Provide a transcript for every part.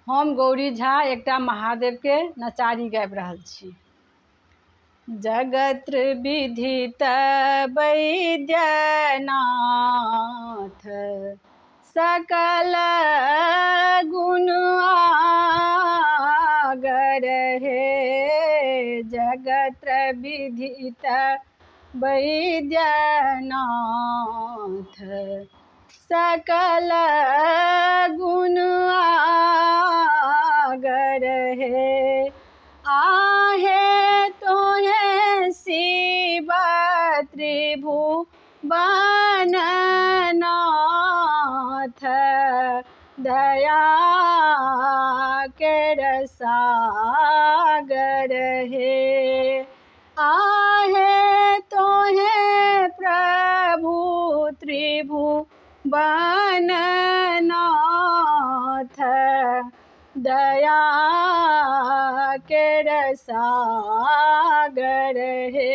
हम गौरी झा एकटा महादेव के नचारी गाबि रहल छी। जगत्र विधित वैद्यनाथ सकल गुण आगर हे। जगत्र विधित वैद्यनाथ सकल गुण आगर हे। आहे तोहे शिव त्रिभुवननाथ दया केर सागर हे। आहे तोहे प्रभु त्रिभुवननाथ दया केर सागर हे।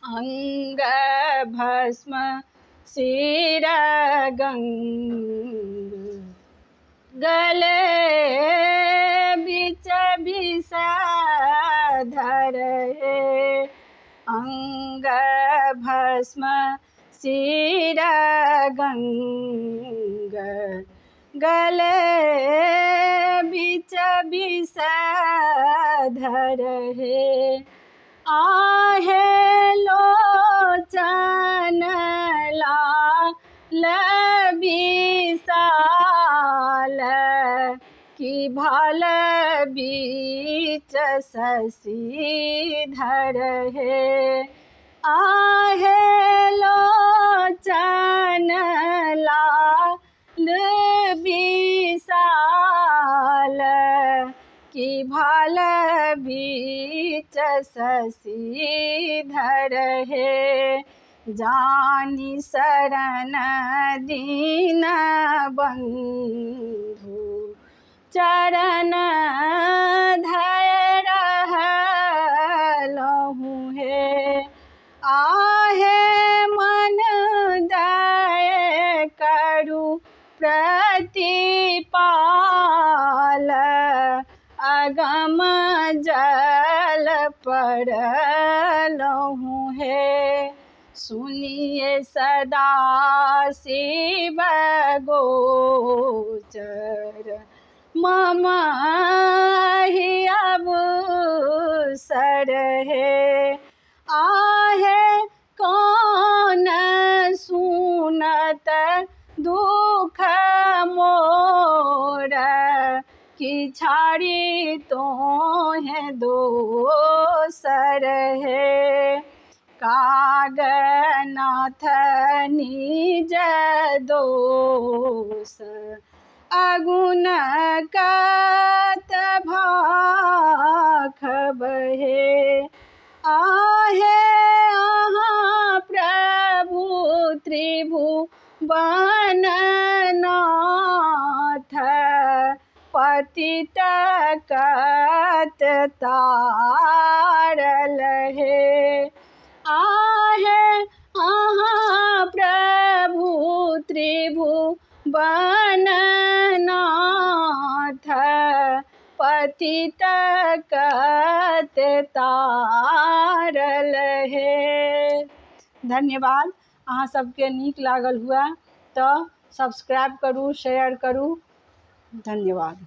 अंग भस्म सिर गले बिच विषधर हे। अंग भस्म सिर गले बिच विषधर हे। आहे लोचन लाल विशाल की भाल बीच शशिधर हे। आहे लोचन लाल विशाल की भाल बीच शशिधर हे। जानी शरण दीन बंधु चरण धर रहलहु हे। आहे मन दय करु प्रतिपाल अगम जल पड़लहु हे। सुनिए सदा शिव गोचर मम ही अवसर हे। आहे कौन सुनत दुख मोर की छाड़ी तोहे दोसर हे। कागनाथ निज दोष अगुण कत भाखब हे। आहे अहाँ प्रभु त्रिभुवननाथ पतित कत तारल हे। आहे अहाँ प्रभु त्रिभुवननाथ पतित कत तारल हे। धन्यवाद। अहाँ सबके नीक लागल हुआ तो सब्सक्राइब करू, शेयर करू। धन्यवाद।